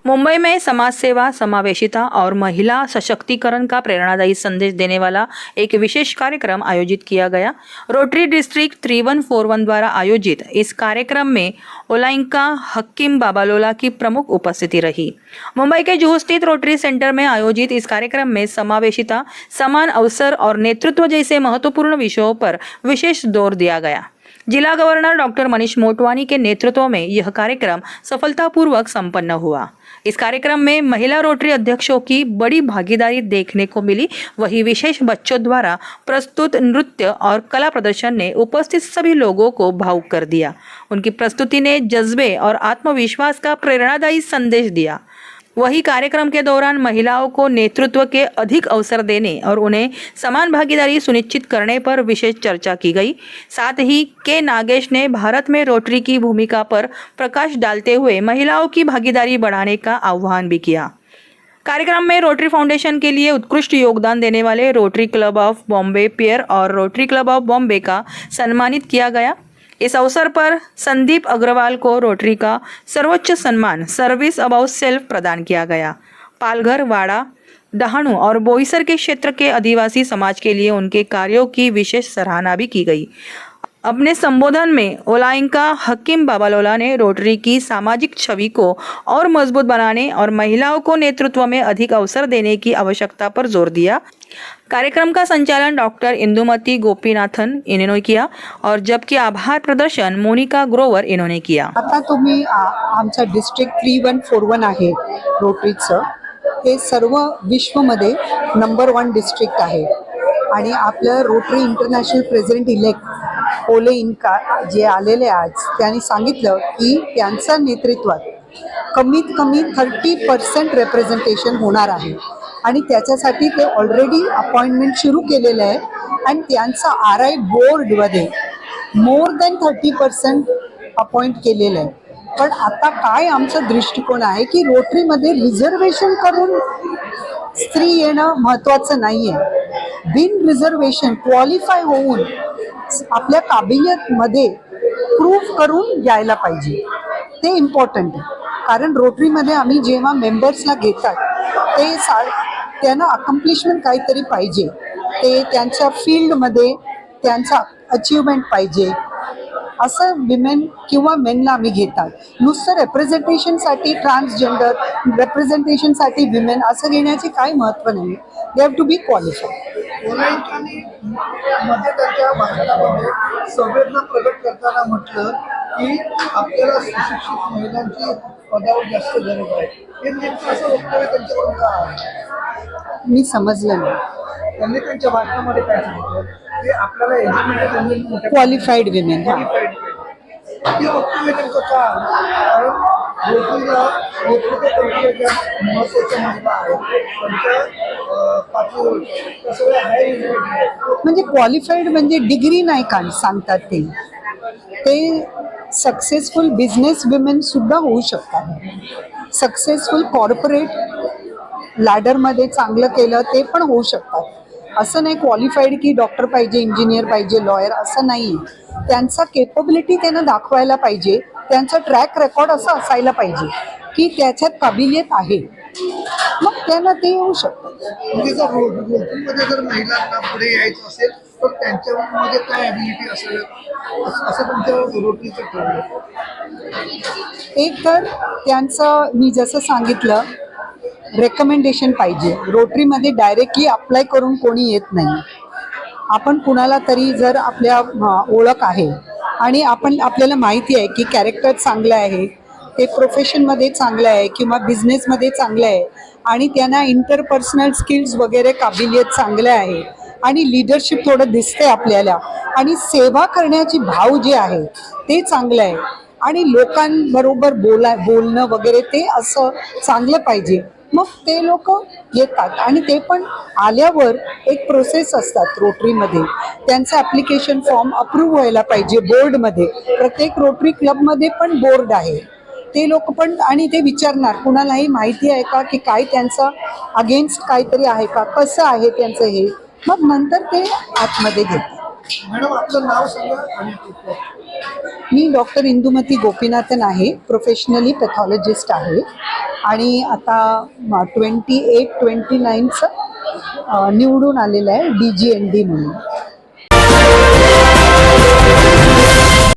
मुंबई में समाज सेवा, समावेशिता और महिला सशक्तिकरण का प्रेरणादायी संदेश देने वाला एक विशेष कार्यक्रम आयोजित किया गया। रोटरी डिस्ट्रिक्ट 3141 द्वारा आयोजित इस कार्यक्रम में ओलाइंका हकीम बाबालोला की प्रमुख उपस्थिति रही। मुंबई के जुहू स्थित रोटरी सेंटर में आयोजित इस कार्यक्रम में समावेशिता, समान अवसर और नेतृत्व जैसे महत्वपूर्ण विषयों पर विशेष जोर दिया गया। जिला गवर्नर डॉक्टर मनीष मोटवानी के नेतृत्व में यह कार्यक्रम सफलतापूर्वक संपन्न हुआ। इस कार्यक्रम में महिला रोटरी अध्यक्षों की बड़ी भागीदारी देखने को मिली। वही विशेष बच्चों द्वारा प्रस्तुत नृत्य और कला प्रदर्शन ने उपस्थित सभी लोगों को भावुक कर दिया। उनकी प्रस्तुति ने जज्बे और आत्मविश्वास का प्रेरणादायी संदेश दिया। वही कार्यक्रम के दौरान महिलाओं को नेतृत्व के अधिक अवसर देने और उन्हें समान भागीदारी सुनिश्चित करने पर विशेष चर्चा की गई। साथ ही के नागेश ने भारत में रोटरी की भूमिका पर प्रकाश डालते हुए महिलाओं की भागीदारी बढ़ाने का आह्वान भी किया। कार्यक्रम में रोटरी फाउंडेशन के लिए उत्कृष्ट योगदान देने वाले Rotary club of Bombay pier और रोटरी क्लब ऑफ बॉम्बे का सम्मानित किया गया। इस अवसर पर संदीप अग्रवाल को रोटरी का सर्वोच्च सम्मान सर्विस अबाउट सेल्फ प्रदान किया गया। पालघर, वाड़ा, डहाणू और बोईसर के क्षेत्र के आदिवासी समाज के लिए उनके कार्यों की विशेष सराहना भी की गई। अपने संबोधन में ओलाइंका हकीम बाबालोला ने रोटरी की सामाजिक छवि को और मजबूत बनाने और महिलाओं को नेतृत्व में अधिक अवसर देने की आवश्यकता पर जोर दिया। कार्यक्रम का संचालन डॉक्टर इंदुमती गोपीनाथन इन्होंने किया और जबकि आभार प्रदर्शन मोनिका ग्रोवर इन्होंने किया। आता तुम्ही आमचा डिस्ट्रिक्ट 3141 आहे रोटरीचं, हे सर्व विश्वमध्ये नंबर 1 डिस्ट्रिक्ट आहे आणि आपलं रोटरी इंटरनॅशनल प्रेसिडेंट इलेक्ट ओलेइंका जे आलेले आज, त्यांनी सांगितलं की त्यांच्या नेतृत्वात कमीत कमी 30% रिप्रेझेंटेशन होणार आहे आणि त्याच्यासाठी ते ऑलरेडी अपॉइंटमेंट सुरू केलेलं आहे आणि त्यांचा RI बोर्डमध्ये मोर दॅन 30% अपॉइंट केलेलं आहे। पण आता काय आमचा दृष्टिकोन आहे की रोटरीमध्ये रिझर्वेशन करून स्त्री येणं महत्त्वाचं नाही आहे। बिन रिझर्वेशन क्वालिफाय होऊन आपल्या काबिलियतमध्ये प्रूव्ह करून यायला पाहिजे, ते इम्पॉर्टंट आहे। कारण रोटरीमध्ये आम्ही जेव्हा मेंबर्सला घेतात ते त्यांना अकम्प्लिशमेंट काहीतरी पाहिजे, ते त्यांच्या फील्डमध्ये त्यांचा अचीवमेंट पाहिजे, असं विमेन किंवा मेनला आम्ही घेतात। नुसतं रिप्रेझेंटेशनसाठी ट्रान्सजेंडर, रिप्रेझेंटेशनसाठी विमेन असं घेण्याचे काही महत्त्व नाही। They have to be qualified. ओलाइंकांनी मध्ये त्यांच्या भाषणामध्ये संवेदना प्रकट करताना म्हटलं की आपल्याला सुशिक्षित महिलांची पदावर जास्त गरज आहे। हे नेमकं असं वक्तव्य त्यांच्याकडून का आहे? मी समजलं नाही। त्यांनी त्यांच्या भाषणामध्ये काय सांगितलं की आपल्याला एज्युकेटेड क्वालिफाईड विमेन, हे वक्तव्य त्यांचं का? कारण रोटरीला नेतृत्व प्रक्रियेच्या महत्त्वाच्या महिला आहेत, त्यांच्या पाठीवर सगळ्या हाय म्हणजे क्वालिफाईड म्हणजे डिग्री नाही का सांगतात ते सक्सेसफुल बिझनेस विमेन सुद्धा होऊ शकतात। सक्सेसफुल कॉर्पोरेट लॅडरमध्ये चांगलं केलं ते पण होऊ शकतात। असं नाही क्वालिफाईड की डॉक्टर पाहिजे, इंजिनियर पाहिजे, लॉयर असं नाही। त्यांचा केपेबिलिटी त्यांना दाखवायला पाहिजे, त्यांचा ट्रॅक रेकॉर्ड असं असायला पाहिजे की त्याच्यात काबिलियत आहे, मग त्यांना ते येऊ शकतं। म्हणजे जर रोटरीमध्ये जर महिलांना पुढे यायचं असेल तर त्यांच्यामध्ये काय ॲबिलिटी असेल असं तुमच्या रोटरीचं ठरलं? एक तर त्यांचं मी जसं सांगितलं रेकमेंडेशन पाहिजे। रोटरीमध्ये डायरेक्टली अप्लाय करून कोणी येत नाही। आपण कुणाला तरी जर आपल्या ओळख आहे आणि आपल्याला माहिती आहे की कॅरेक्टर चांगलं आहे, ते प्रोफेशनमध्ये चांगलं आहे किंवा बिझनेसमध्ये चांगलं आहे आणि त्यांना इंटरपर्सनल स्किल्स वगैरे काबिलियत चांगलं आहे आणि लिडरशिप थोडं दिसते आपल्याला आणि सेवा करण्याची भाव जे आहे ते चांगलं आहे आणि लोकांबरोबर बोलणं वगैरे ते असं चांगलं पाहिजे, मग ते लोक येतात। आणि ते पण आल्यावर एक प्रोसेस असतात रोटरीमध्ये, त्यांचं ॲप्लिकेशन फॉर्म अप्रूव्ह व्हायला पाहिजे बोर्डमध्ये। प्रत्येक रोटरी क्लबमध्ये पण बोर्ड आहे, ते लोक पण आणि ते विचारणार कुणालाही माहिती आहे का की काय त्यांचं अगेन्स्ट काहीतरी आहे का, कसं आहे त्यांचं हे, मग नंतर ते आतमध्ये घेतात। मॅडम आपलं नाव सांगा आणि मी डॉक्टर इंदुमती गोपीनाथन आहे, प्रोफेशनली पॅथॉलॉजिस्ट आहे आणि आता 28-29चं निवडून आलेलं आहे DGND म्हणून.